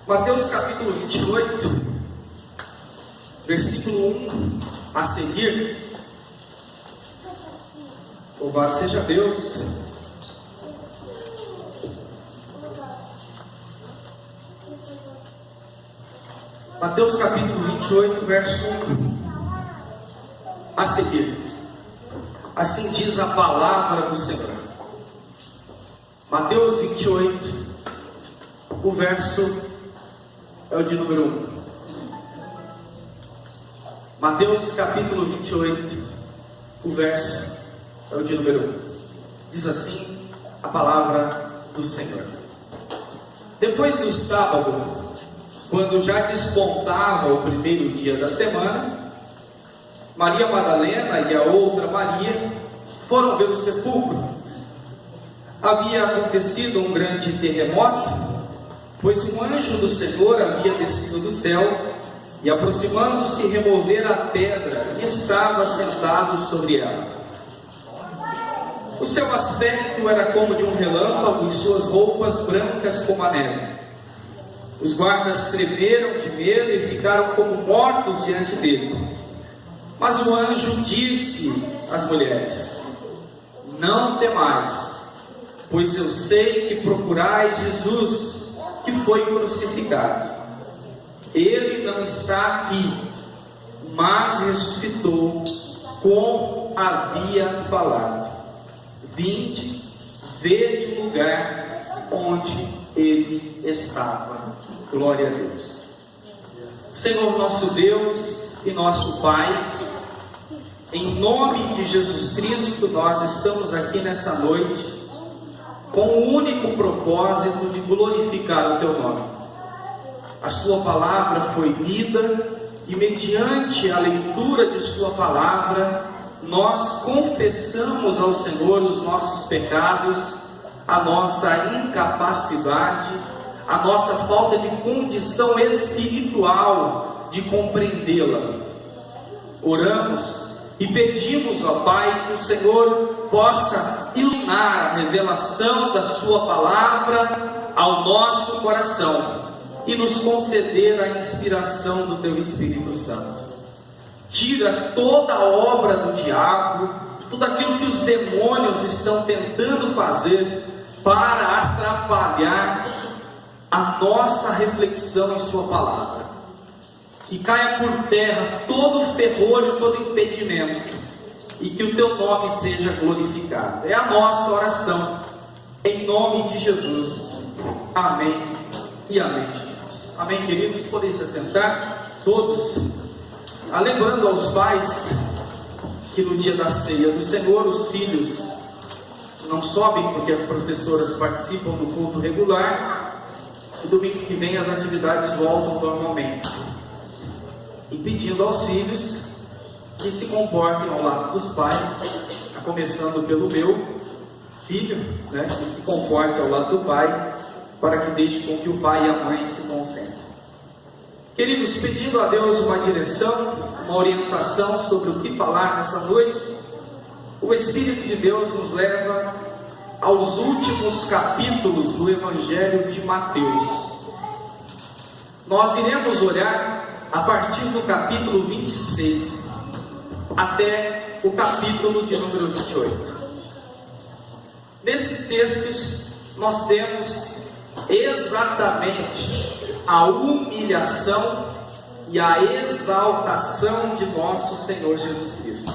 Mateus capítulo 28, versículo 1 a seguir. Louvado seja Deus. Mateus capítulo 28, verso 1 a seguir. Assim diz a palavra do Senhor. Mateus 28, o verso é o de número 1. Mateus capítulo 28, o verso é o de número 1. Diz assim a palavra do Senhor. Depois do sábado, quando já despontava o primeiro dia da semana, Maria Madalena e a outra Maria foram ver o sepulcro. Havia acontecido um grande terremoto, pois um anjo do Senhor havia descido do céu e, aproximando-se, removera a pedra e estava sentado sobre ela. O seu aspecto era como de um relâmpago e suas roupas brancas como a neve. Os guardas tremeram de medo e ficaram como mortos diante dele. Mas o anjo disse às mulheres: não temais, pois eu sei que procurais Jesus, que foi crucificado. Ele não está aqui, mas ressuscitou, como havia falado. Vinde, vede o lugar onde ele estava. Glória a Deus. Senhor nosso Deus e nosso Pai, em nome de Jesus Cristo, nós estamos aqui nessa noite com o único propósito de glorificar o Teu nome. A Sua palavra foi lida e, mediante a leitura de Sua palavra, nós confessamos ao Senhor os nossos pecados, a nossa incapacidade, a nossa falta de condição espiritual de compreendê-la. Oramos e pedimos ao Pai que o Senhor possa iluminar a revelação da Sua palavra ao nosso coração e nos conceder a inspiração do Teu Espírito Santo. Tira toda a obra do diabo, tudo aquilo que os demônios estão tentando fazer para atrapalhar a nossa reflexão em Sua palavra. Que caia por terra todo o ferrolho, todo impedimento, e que o Teu nome seja glorificado. É a nossa oração, em nome de Jesus. Amém e amém, Jesus. Amém, queridos? Podem se assentar, todos. Lembrando aos pais que no dia da ceia do Senhor, os filhos não sobem porque as professoras participam do culto regular. E domingo que vem as atividades voltam normalmente. E pedindo aos filhos que se comportem ao lado dos pais, começando pelo meu filho, que se comporte ao lado do pai, para que deixe com que o pai e a mãe se concentrem. Queridos, pedindo a Deus uma direção, uma orientação sobre o que falar nessa noite, o Espírito de Deus nos leva aos últimos capítulos do Evangelho de Mateus. Nós iremos olhar a partir do capítulo 26 até o capítulo de número 28. Nesses textos nós temos exatamente a humilhação e a exaltação de nosso Senhor Jesus Cristo.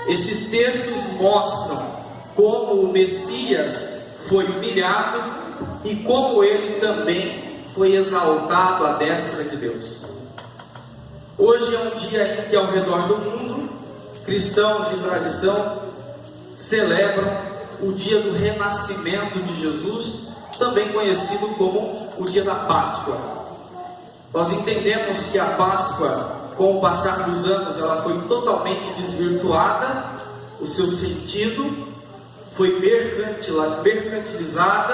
Esses textos mostram como o Messias foi humilhado e como ele também foi exaltado à destra de Deus. Hoje é um dia em que ao redor do mundo, cristãos de tradição celebram o dia do renascimento de Jesus, também conhecido como o dia da Páscoa. Nós entendemos que a Páscoa, com o passar dos anos, ela foi totalmente desvirtuada, o seu sentido foi mercantilizada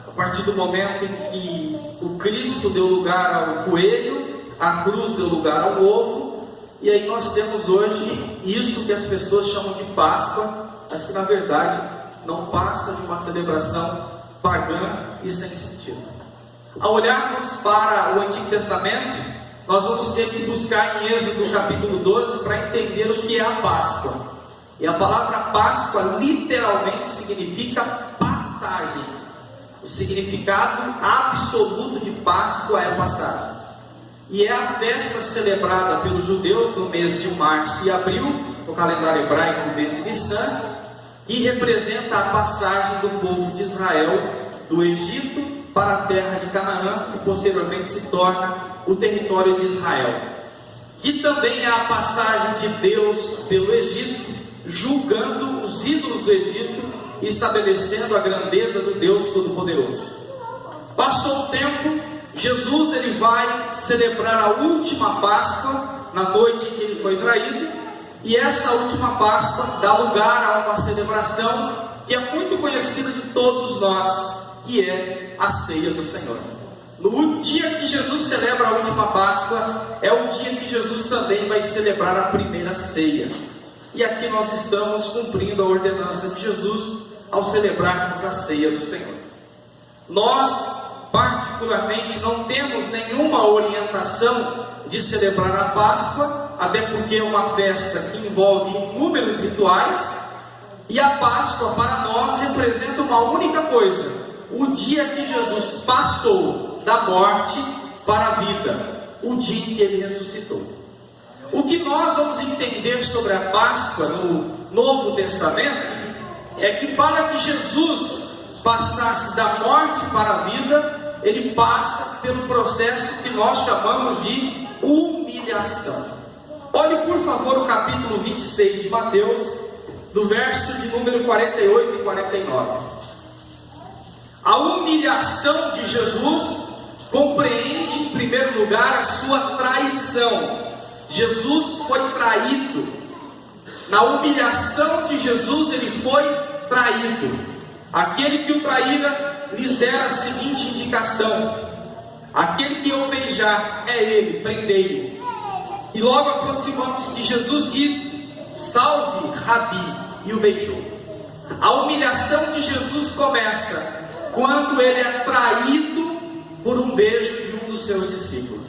a partir do momento em que o Cristo deu lugar ao coelho, a cruz deu lugar ao ovo, e aí nós temos hoje isso que as pessoas chamam de Páscoa, mas que na verdade não passa de uma celebração pagã e sem sentido. Ao olharmos para o Antigo Testamento, nós vamos ter que buscar em Êxodo capítulo 12 para entender o que é a Páscoa. E a palavra Páscoa literalmente significa passagem. O significado absoluto de Páscoa é passagem. E é a festa celebrada pelos judeus no mês de março e abril, no calendário hebraico, no mês de Nissan, que representa a passagem do povo de Israel do Egito para a terra de Canaã, que posteriormente se torna o território de Israel. Que também é a passagem de Deus pelo Egito, julgando os ídolos do Egito e estabelecendo a grandeza do Deus Todo-Poderoso. Passou o tempo, Jesus ele vai celebrar a última Páscoa na noite em que ele foi traído, e essa última Páscoa dá lugar a uma celebração que é muito conhecida de todos nós, que é a ceia do Senhor. No dia que Jesus celebra a última Páscoa, é o dia que Jesus também vai celebrar a primeira ceia. E aqui nós estamos cumprindo a ordenança de Jesus ao celebrarmos a ceia do Senhor. Nós, particularmente, não temos nenhuma orientação de celebrar a Páscoa, até porque é uma festa que envolve inúmeros rituais, e a Páscoa para nós representa uma única coisa: o dia que Jesus passou da morte para a vida, o dia em que ele ressuscitou. O que nós vamos entender sobre a Páscoa no Novo Testamento é que para que Jesus passasse da morte para a vida, ele passa pelo processo que nós chamamos de humilhação. Olhe por favor o capítulo 26 de Mateus, do verso de número 48 e 49. A humilhação de Jesus compreende em primeiro lugar a sua traição. Jesus foi traído. Na humilhação de Jesus ele foi traído. Aquele que o traíra lhes dera a seguinte indicação: aquele que o beijar é ele, prendei-o. E logo aproximando-se de Jesus disse: salve, Rabi, e o beijou. A humilhação de Jesus começa quando ele é traído por um beijo de um dos seus discípulos.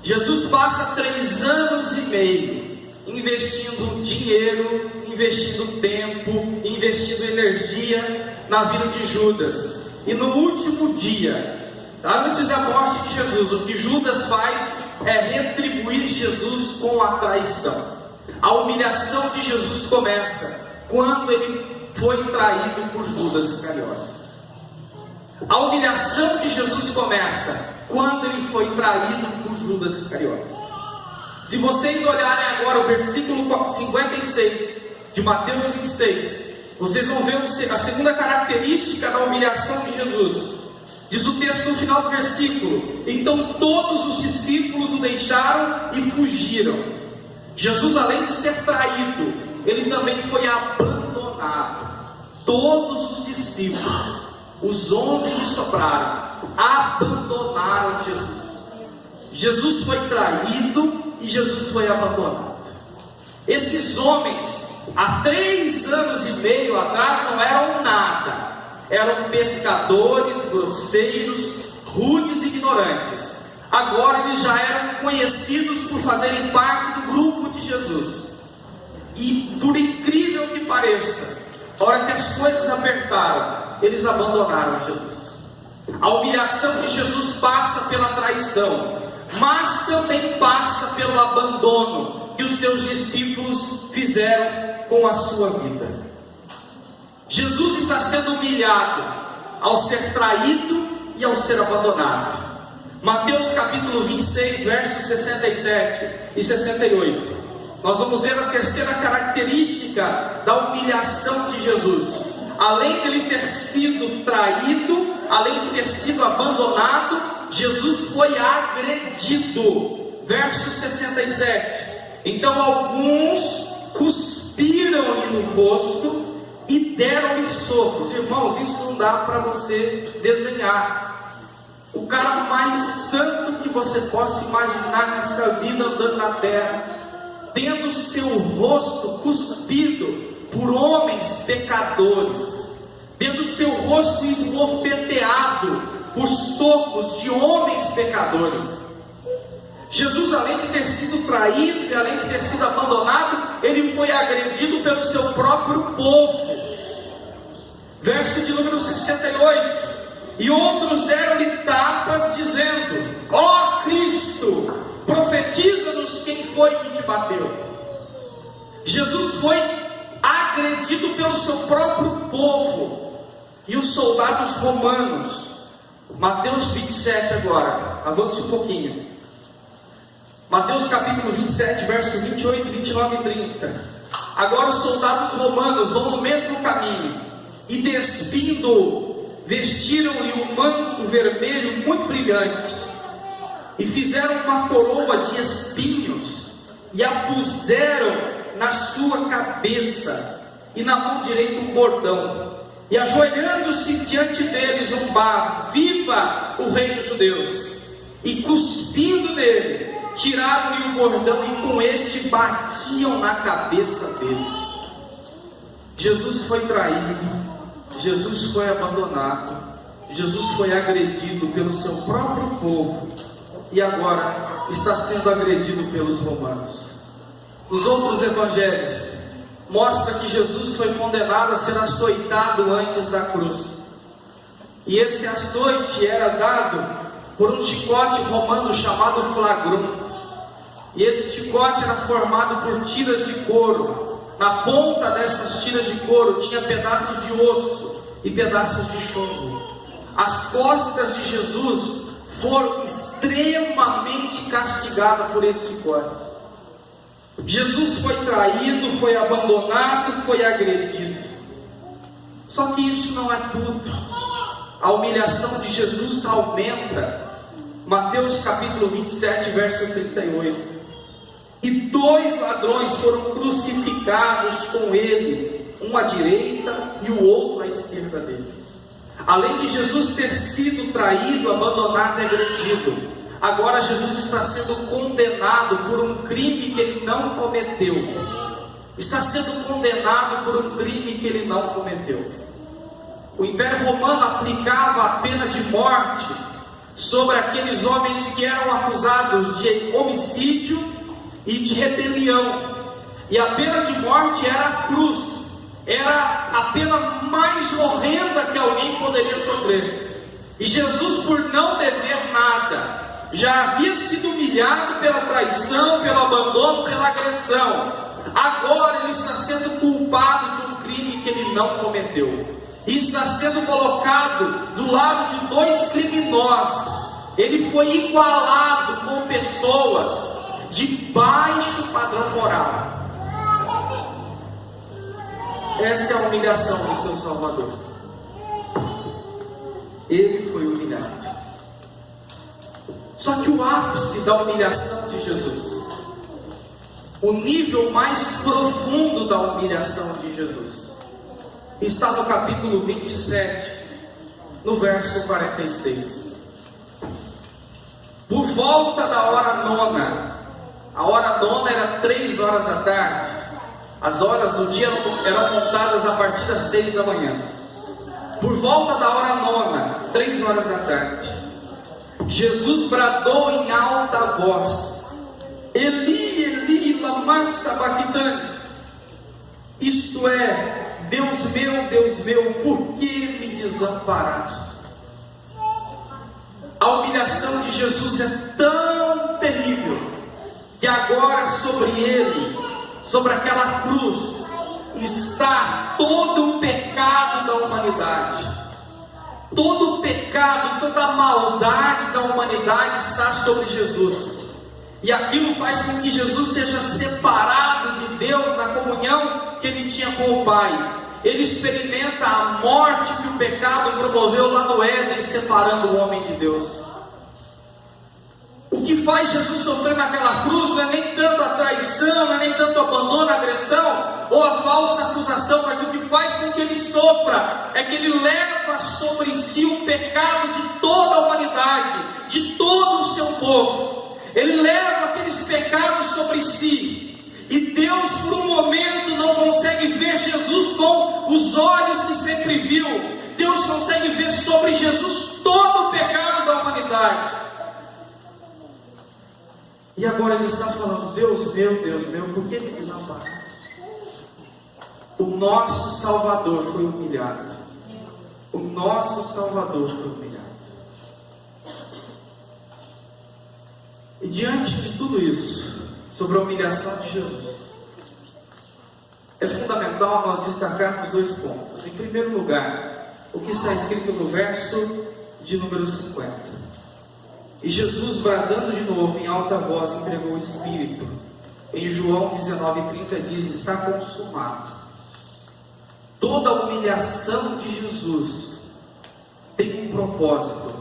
Jesus passa 3 anos e meio investindo dinheiro, investindo tempo, investindo energia na vida de Judas. E no último dia, antes da morte de Jesus, o que Judas faz é retribuir Jesus com a traição. A humilhação de Jesus começa quando ele foi traído por Judas Iscariotes. A humilhação de Jesus começa quando ele foi traído por Judas Iscariotes. Se vocês olharem agora o versículo 56 de Mateus 26, vocês vão ver a segunda característica da humilhação de Jesus. Diz o texto no final do versículo: então todos os discípulos o deixaram e fugiram. Jesus, além de ser traído, ele também foi abandonado. Todos os discípulos, os 11 que sobraram, abandonaram Jesus. Jesus foi traído e Jesus foi abandonado. Esses homens, há 3 anos e meio atrás, não eram nada. Eram pescadores, grosseiros, rudes e ignorantes. Agora eles já eram conhecidos por fazerem parte do grupo de Jesus. E por incrível que pareça, a hora que as coisas apertaram, eles abandonaram Jesus. A humilhação de Jesus passa pela traição, mas também passa pelo abandono que os seus discípulos fizeram com a sua vida. Jesus está sendo humilhado ao ser traído e ao ser abandonado. Mateus capítulo 26, versos 67 e 68. Nós vamos ver a terceira característica da humilhação de Jesus. Além de ele ter sido traído, além de ter sido abandonado, Jesus foi agredido. Verso 67. Então alguns cuspiram-lhe no rosto e deram-lhe socos. Irmãos, isso não dá para você desenhar. O cara mais santo que você possa imaginar nessa vida andando na terra, tendo seu rosto cuspido por homens pecadores, tendo seu rosto esbofeteado por socos de homens pecadores. Jesus, além de ter sido traído e além de ter sido abandonado, ele foi agredido pelo seu próprio povo. Verso de número 68. E outros deram-lhe tapas, dizendo: ó Cristo, profetiza-nos quem foi que te bateu. Jesus foi agredido pelo seu próprio povo e os soldados romanos. Mateus 27 agora, avance um pouquinho. Mateus capítulo 27, verso 28, 29 e 30. Agora os soldados romanos vão no mesmo caminho, e despindo, vestiram-lhe um manto vermelho muito brilhante, e fizeram uma coroa de espinhos, e a puseram na sua cabeça, e na mão direita um bordão, e ajoelhando-se diante deles zombaram: viva o rei dos judeus! E cuspindo nele, tiraram-lhe o bordão e com este batiam na cabeça dele. Jesus foi traído, Jesus foi abandonado, Jesus foi agredido pelo seu próprio povo e agora está sendo agredido pelos romanos. Nos outros evangelhos mostra que Jesus foi condenado a ser açoitado antes da cruz, e esse açoite era dado por um chicote romano chamado flagrum. E esse chicote era formado por tiras de couro. Na ponta dessas tiras de couro tinha pedaços de osso e pedaços de chumbo. As costas de Jesus foram extremamente castigadas por esse chicote. Jesus foi traído, foi abandonado, foi agredido. Só que isso não é tudo. A humilhação de Jesus aumenta. Mateus capítulo 27, verso 38. E 2 ladrões foram crucificados com ele, um à direita e o outro à esquerda dele. Além de Jesus ter sido traído, abandonado e agredido, agora Jesus está sendo condenado por um crime que ele não cometeu. Está sendo condenado por um crime que ele não cometeu. O Império Romano aplicava a pena de morte sobre aqueles homens que eram acusados de homicídio e de rebelião, e a pena de morte era a cruz, era a pena mais horrenda que alguém poderia sofrer. E Jesus, por não dever nada, já havia sido humilhado pela traição, pelo abandono, pela agressão. Agora ele está sendo culpado de um crime que ele não cometeu, e está sendo colocado do lado de 2 criminosos. Ele foi igualado com pessoas de baixo padrão moral. Essa é a humilhação do seu Salvador. Ele foi humilhado. Só que o ápice da humilhação de Jesus, o nível mais profundo da humilhação de Jesus, está no capítulo 27, no verso 46. Por volta da hora nona, a hora nona era 3 horas da tarde. As horas do dia eram contadas a partir das 6 da manhã. Por volta da hora nona, 3 horas da tarde, Jesus bradou em alta voz: Eli, Eli, lama sabachthani. Isto é: Deus meu, por que me desamparaste? A humilhação de Jesus é tão terrível que agora sobre ele, sobre aquela cruz, está todo o pecado da humanidade. Todo o pecado, toda a maldade da humanidade está sobre Jesus. E aquilo faz com que Jesus seja separado de Deus na comunhão que ele tinha com o Pai. Ele experimenta a morte que o pecado promoveu lá no Éden, separando o homem de Deus. O que faz Jesus sofrer naquela cruz não é nem tanto a traição, não é nem tanto o abandono, a agressão ou a falsa acusação, mas o que faz com que ele sofra é que ele leva sobre si o pecado de toda a humanidade, de todo o seu povo. Ele leva aqueles pecados sobre si, e Deus por um momento não consegue ver Jesus com os olhos que sempre viu. Deus consegue ver sobre Jesus todo o pecado E agora ele está falando: Deus meu, por que me desampara? O nosso Salvador foi humilhado. O nosso Salvador foi humilhado. E diante de tudo isso, sobre a humilhação de Jesus, é fundamental nós destacarmos 2 pontos. Em primeiro lugar, o que está escrito no verso de número 50. E Jesus, bradando de novo em alta voz, entregou o Espírito. Em João 19:30 diz: está consumado. Toda a humilhação de Jesus tem um propósito.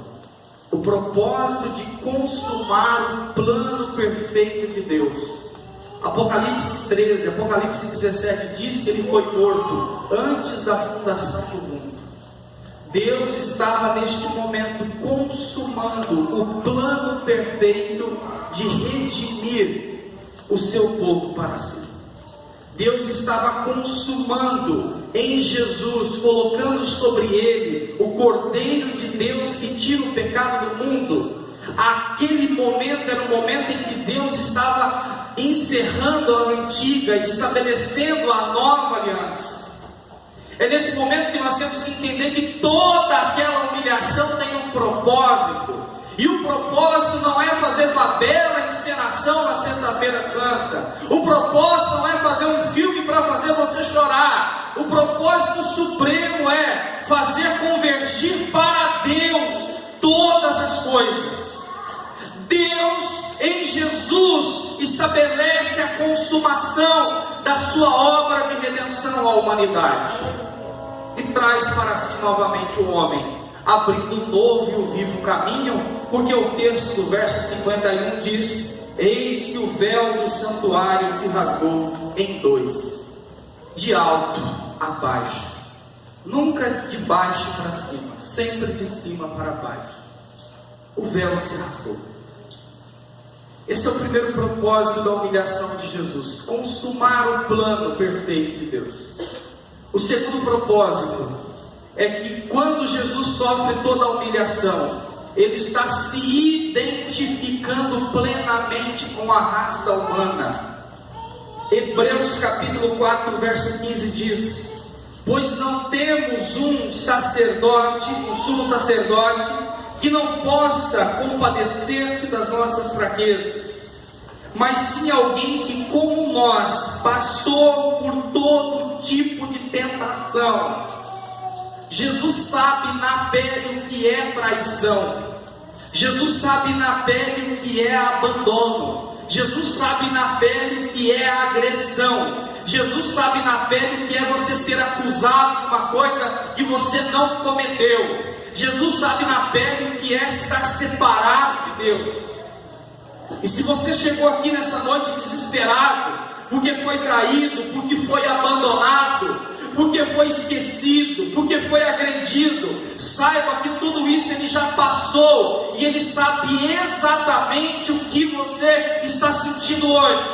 O propósito de consumar o plano perfeito de Deus. Apocalipse 13, Apocalipse 17 diz que ele foi morto antes da fundação do mundo. Deus estava neste momento consumando o plano perfeito de redimir o seu povo para si. Deus estava consumando em Jesus, colocando sobre ele o Cordeiro de Deus que tira o pecado do mundo. Aquele momento era o momento em que Deus estava encerrando a antiga, estabelecendo a nova aliança. É nesse momento que nós temos que entender que toda aquela humilhação tem um propósito. E o propósito não é fazer uma bela encenação na Sexta-feira Santa. O propósito não é fazer um filme para fazer você chorar. O propósito supremo é fazer convergir para Deus todas as coisas. Deus em Jesus estabelece a consumação da sua obra de redenção à humanidade e traz para si novamente o homem, abrindo um novo e o vivo caminho, porque o texto do verso 51 diz: eis que o véu do santuário se rasgou em 2, de alto a baixo, nunca de baixo para cima, sempre de cima para baixo. O véu se rasgou. Esse é o primeiro propósito da humilhação de Jesus: consumar o plano perfeito de Deus. O segundo propósito é que quando Jesus sofre toda a humilhação, ele está se identificando plenamente com a raça humana. Hebreus capítulo 4, verso 15 diz: pois não temos um sacerdote, um sumo sacerdote, que não possa compadecer-se das nossas fraquezas, mas sim alguém que, como nós, passou por todo tipo de tentação. Jesus sabe na pele o que é traição. Jesus sabe na pele o que é abandono. Jesus sabe na pele o que é agressão. Jesus sabe na pele o que é você ser acusado de uma coisa que você não cometeu. Jesus sabe na pele o que é estar separado de Deus. E se você chegou aqui nessa noite desesperado, porque foi traído, porque foi abandonado, porque foi esquecido, porque foi agredido, saiba que tudo isso ele já passou, e ele sabe exatamente o que você está sentindo hoje.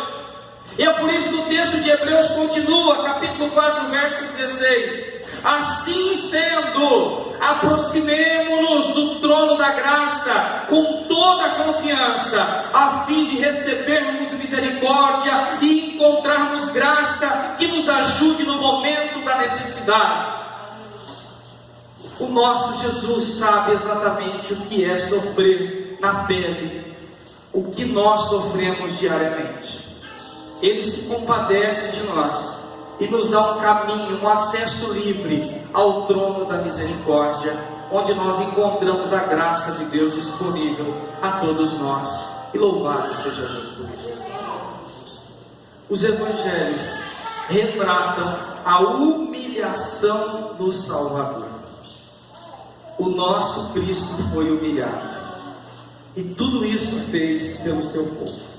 E é por isso que o texto de Hebreus continua, capítulo 4, verso 16: assim sendo, aproximemo-nos do trono da graça com toda a confiança, a fim de recebermos misericórdia e encontrarmos graça que nos ajude no momento da necessidade. O nosso Jesus sabe exatamente o que é sofrer na pele, o que nós sofremos diariamente. Ele se compadece de nós e nos dá um caminho, um acesso livre ao trono da misericórdia, onde nós encontramos a graça de Deus disponível a todos nós. E louvado seja Deus por isso. Os evangelhos retratam a humilhação do Salvador. O nosso Cristo foi humilhado, e tudo isso fez pelo seu povo.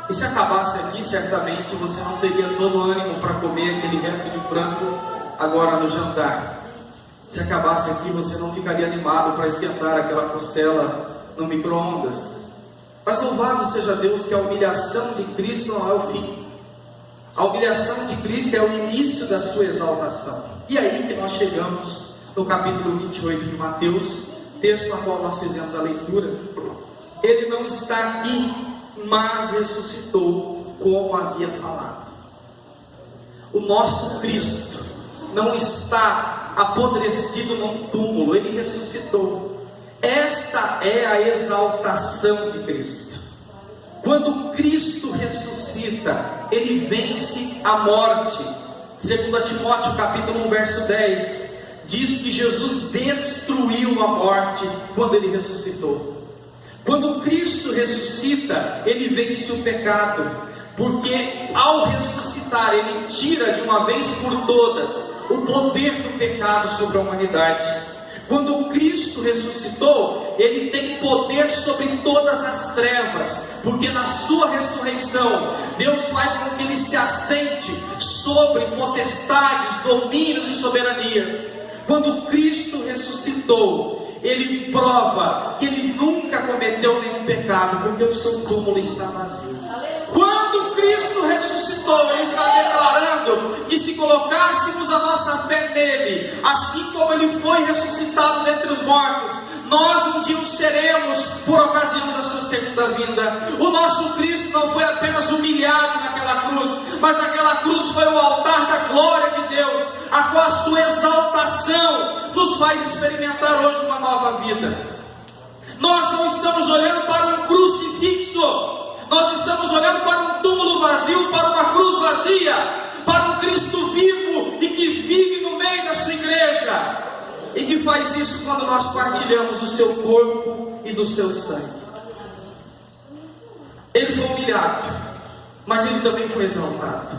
E se acabasse aqui, certamente você não teria todo o ânimo para comer aquele resto de frango agora no jantar. Se acabasse aqui, você não ficaria animado para esquentar aquela costela no micro-ondas. Mas louvado seja Deus que a humilhação de Cristo não é o fim. A humilhação de Cristo é o início da sua exaltação. E aí que nós chegamos no capítulo 28 de Mateus, texto na qual nós fizemos a leitura. Ele não está aqui, mas ressuscitou, como havia falado. O nosso Cristo não está apodrecido num túmulo, Ele ressuscitou. Esta é a exaltação de Cristo. Quando Cristo ressuscita, Ele vence a morte. 2 Timóteo capítulo 1, verso 10, diz que Jesus destruiu a morte quando Ele ressuscitou. Quando Cristo ressuscita, Ele vence o pecado, porque ao ressuscitar, Ele tira de uma vez por todas o poder do pecado sobre a humanidade. Quando Cristo ressuscitou, Ele tem poder sobre todas as trevas, porque na sua ressurreição, Deus faz com que Ele se assente sobre potestades, domínios e soberanias. Quando Cristo ressuscitou, Ele prova que Ele nunca cometeu nenhum pecado, porque o seu túmulo está vazio. Quando Cristo ressuscitou, Ele está declarando que se colocássemos a nossa fé nele, assim como Ele foi ressuscitado dentre os mortos, nós um dia o seremos por ocasião da sua segunda vinda. O nosso Cristo não foi apenas humilhado naquela cruz, mas aquela cruz foi o altar da glória de Deus, a qual a sua exaltação nos faz experimentar hoje uma nova vida. Nós não estamos olhando para um crucifixo, nós estamos olhando para um túmulo vazio, para uma cruz vazia, para um Cristo vivo e que vive no meio da sua igreja, e que faz isso quando nós partilhamos do seu corpo e do seu sangue. Ele foi humilhado, mas Ele também foi exaltado.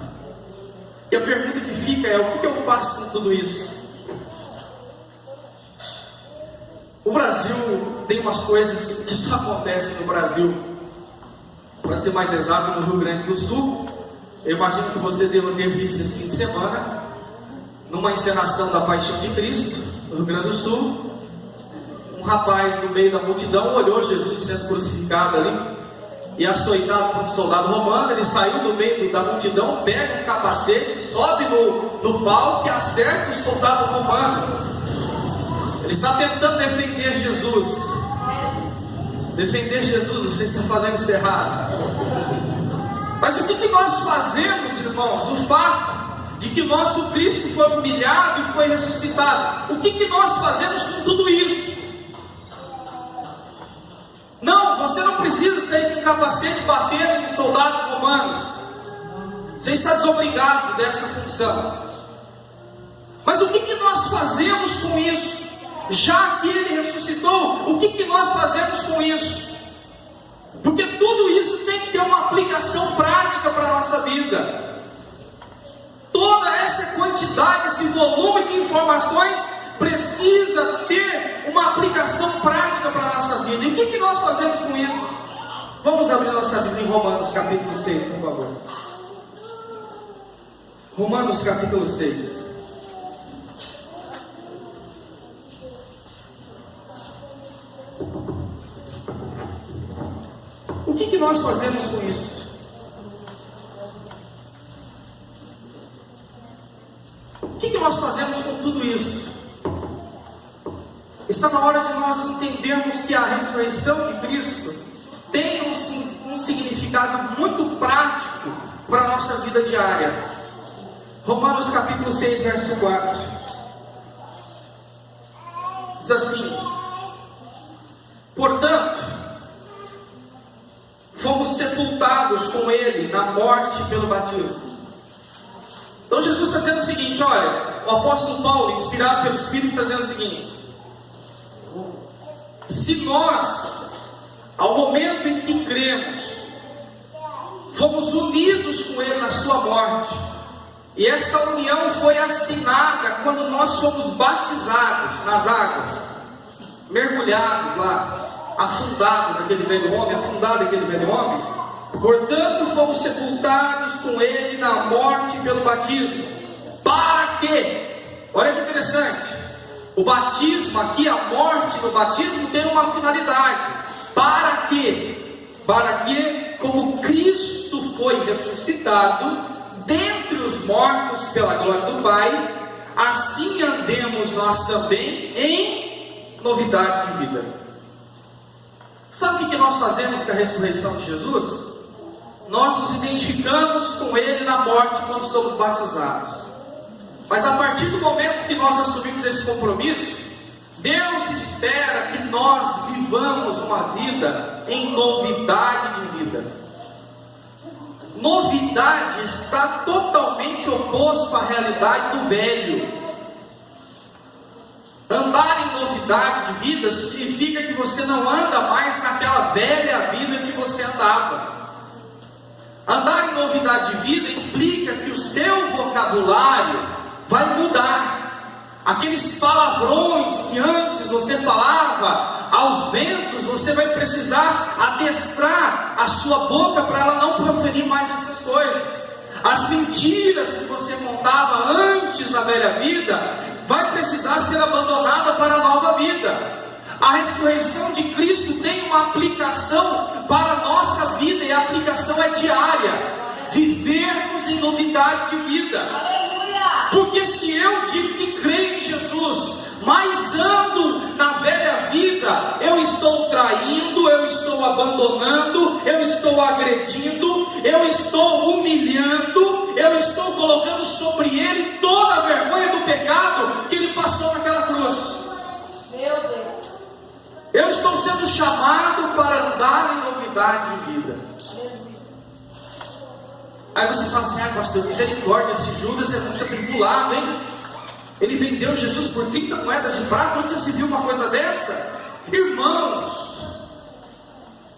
E a pergunta que fica é: o que eu faço com tudo isso? O Brasil tem umas coisas que só acontecem no Brasil. Para ser mais exato, no Rio Grande do Sul. Eu imagino que você deva ter visto esse fim de semana, numa encenação da Paixão de Cristo, no Rio Grande do Sul, um rapaz no meio da multidão olhou Jesus sendo crucificado ali, e açoitado por um soldado romano. Ele saiu do meio da multidão, pega um capacete, sobe no palco e acerta o soldado romano. Ele está tentando defender Jesus. Defender Jesus, você está fazendo isso errado. Mas o que nós fazemos, irmãos? O fato de que nosso Cristo foi humilhado e foi ressuscitado, o que nós fazemos com tudo isso? Não, você não precisa sair com um capacete batendo em soldados romanos. Você está desobrigado dessa função. Mas o que nós fazemos com isso? Já que Ele ressuscitou, o que nós fazemos com isso? Porque tudo isso tem que ter uma aplicação prática para a nossa vida. Toda essa quantidade, esse volume de informações precisa ter uma aplicação prática para a nossa vida. E o que nós fazemos com isso? Vamos abrir nossa Bíblia em Romanos capítulo 6, por favor. Romanos capítulo 6. O que nós fazemos com isso? O que nós fazemos com tudo isso? Está na hora de nós entendermos que a ressurreição de Cristo tem um significado muito prático para a nossa vida diária. Romanos capítulo 6, verso 4. Diz assim: portanto, fomos sepultados com Ele na morte pelo batismo. Então Jesus está dizendo o seguinte: olha, o apóstolo Paulo, inspirado pelo Espírito, está dizendo o seguinte: se nós, ao momento em que cremos, fomos unidos com Ele na sua morte, e essa união foi assinada quando nós fomos batizados nas águas, mergulhados lá, afundados aquele velho homem, afundado aquele velho homem, portanto fomos sepultados com Ele na morte pelo batismo. Para quê? Olha que interessante. O batismo aqui, a morte no batismo tem uma finalidade. Para quê? Para que, como Cristo foi ressuscitado dentre os mortos pela glória do Pai, assim andemos nós também em novidade de vida. Sabe Sabe o que nós fazemos com a ressurreição de Jesus? Nós nos identificamos com Ele na morte quando somos batizados. Mas a partir do momento que nós assumimos esse compromisso, Deus espera que nós vivamos uma vida em novidade de vida. Novidade está totalmente oposto à realidade do velho. Andar em novidade de vida significa que você não anda mais naquela velha vida que você andava. Andar em novidade de vida implica que o seu vocabulário vai mudar. Aqueles palavrões que antes você falava aos ventos, você vai precisar adestrar a sua boca para ela não proferir mais essas coisas. As mentiras que você contava antes na velha vida vai precisar ser abandonada para a nova vida. A ressurreição de Cristo tem uma aplicação para a nossa vida, e a aplicação é diária. Vivermos em novidade de vida. Porque se eu digo que creio em Jesus, mas ando na velha vida, eu estou traindo, eu estou abandonando, eu estou agredindo, eu estou humilhando, eu estou colocando sobre ele toda a vergonha do pecado que ele passou naquela cruz. Meu Deus. Eu estou sendo chamado para andar em novidade de vida. Aí você fala assim: pastor, misericórdia, esse Judas é muito atribulado, hein? Ele vendeu Jesus por 30 moedas de prata. Onde já se viu uma coisa dessa? Irmãos,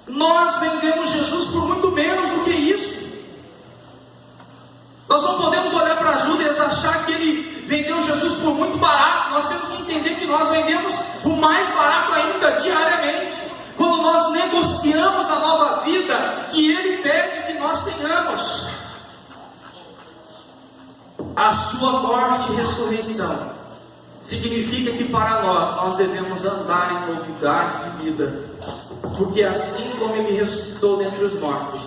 nós vendemos Jesus por muito menos do que isso. Nós não podemos olhar para Judas e achar que ele vendeu Jesus por muito barato. Nós temos que entender que nós vendemos por mais barato ainda diariamente, quando nós negociamos a nova vida que ele pede que nós tenhamos. A sua morte e ressurreição significa que para nós devemos andar em novidade de vida, porque assim como ele ressuscitou dentre os mortos,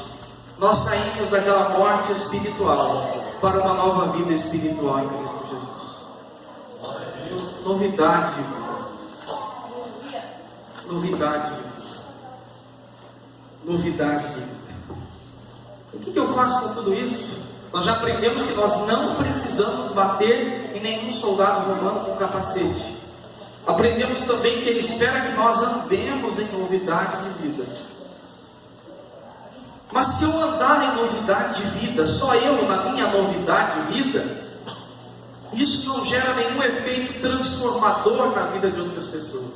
nós saímos daquela morte espiritual para uma nova vida espiritual em Cristo Jesus. Novidade de vida. Novidade de vida. Novidade de vida. O que eu faço com tudo isso? Nós já aprendemos que nós não precisamos bater em nenhum soldado romano com capacete. Aprendemos também que ele espera que nós andemos em novidade de vida. Mas se eu andar em novidade de vida, só eu na minha novidade de vida, isso não gera nenhum efeito transformador na vida de outras pessoas.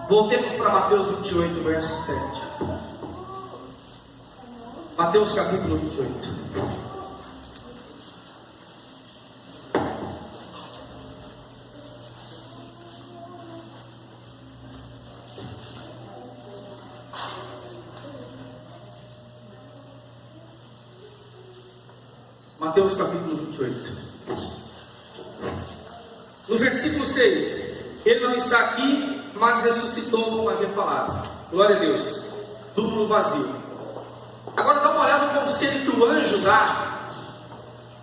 Voltemos para Mateus 28, verso 7. Mateus capítulo 28. Mateus capítulo 28. No versículo 6, ele não está aqui, mas ressuscitou, como havia falado. Glória a Deus. Duplo vazio. Agora dá uma olhada no conselho que o anjo dá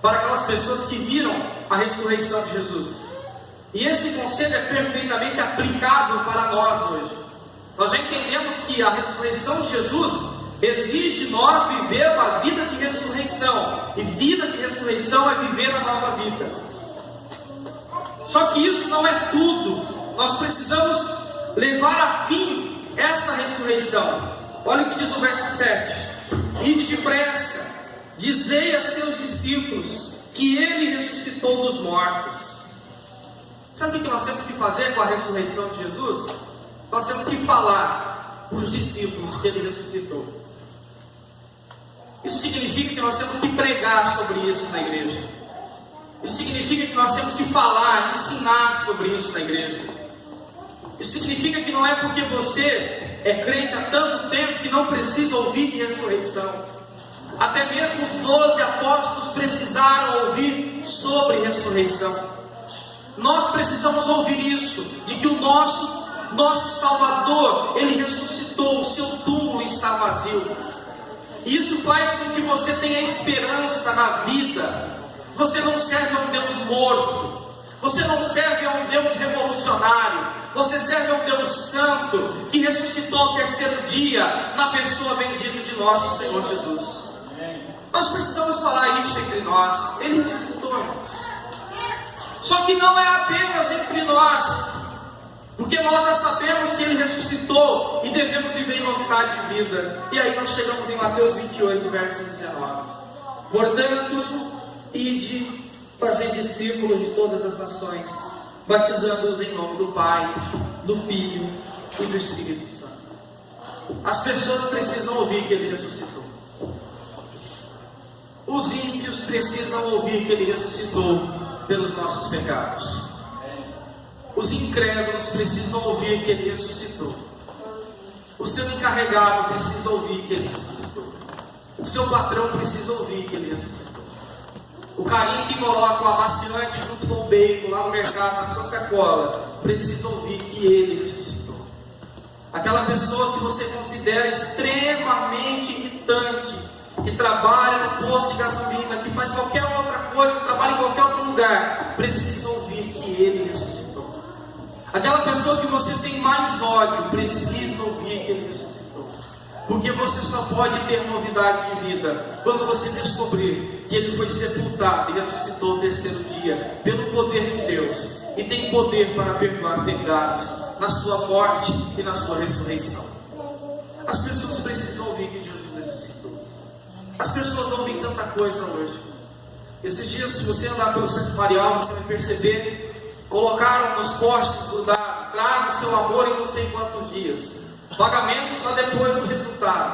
para aquelas pessoas que viram a ressurreição de Jesus. E esse conselho é perfeitamente aplicado para nós hoje. Nós já entendemos que a ressurreição de Jesus exige de nós viver uma vida de ressurreição. E vida de ressurreição é viver a nova vida. Só que isso não é tudo. Nós precisamos levar a fim esta ressurreição. Olha o que diz o verso 7. Ide depressa, dizei a seus discípulos que ele ressuscitou dos mortos. Sabe o que nós temos que fazer com a ressurreição de Jesus? Nós temos que falar para os discípulos que ele ressuscitou. Isso significa que nós temos que pregar sobre isso na igreja. Isso significa que nós temos que falar, ensinar sobre isso na igreja. Isso significa que não é porque você é crente há tanto tempo que não precisa ouvir de ressurreição. Até mesmo os 12 apóstolos precisaram ouvir sobre ressurreição. Nós precisamos ouvir isso, de que o nosso Salvador, ele ressuscitou, o seu túmulo está vazio. Isso faz com que você tenha esperança na vida. Você não serve a um Deus morto, você não serve a um Deus revolucionário, Você serve a um Deus santo que ressuscitou ao terceiro dia na pessoa bendita de nosso Senhor Jesus. Nós precisamos falar isso entre nós. Ele ressuscitou. Só que não é apenas entre nós, porque nós já sabemos que Ele ressuscitou e devemos viver em novidade de vida. E aí nós chegamos em Mateus 28, verso 19. Portanto, ide, fazei discípulos de todas as nações, batizando-os em nome do Pai, do Filho e do Espírito Santo. As pessoas precisam ouvir que Ele ressuscitou. Os ímpios precisam ouvir que Ele ressuscitou pelos nossos pecados. Os incrédulos precisam ouvir que Ele ressuscitou. O seu encarregado precisa ouvir que Ele ressuscitou. O seu patrão precisa ouvir que Ele ressuscitou. O carinha que coloca o amaciante junto com o bacon lá no mercado, na sua sacola, precisa ouvir que Ele ressuscitou. Aquela pessoa que você considera extremamente irritante, que trabalha no posto de gasolina, que faz qualquer outra coisa, que trabalha em qualquer outro lugar, precisa ouvir que Ele ressuscitou. Aquela pessoa que você tem mais ódio, precisa ouvir que Ele ressuscitou. Porque você só pode ter novidade de vida quando você descobrir que Ele foi sepultado e ressuscitou no terceiro dia, pelo poder de Deus, e tem poder para perdoar pecados na sua morte e na sua ressurreição. As pessoas precisam ouvir que Jesus ressuscitou. As pessoas ouvem tanta coisa hoje. Esses dias, se você andar pelo Santo Marial, você vai perceber, colocaram nos postes grudados: traga o seu amor em não sei quantos dias, pagamento só depois do resultado.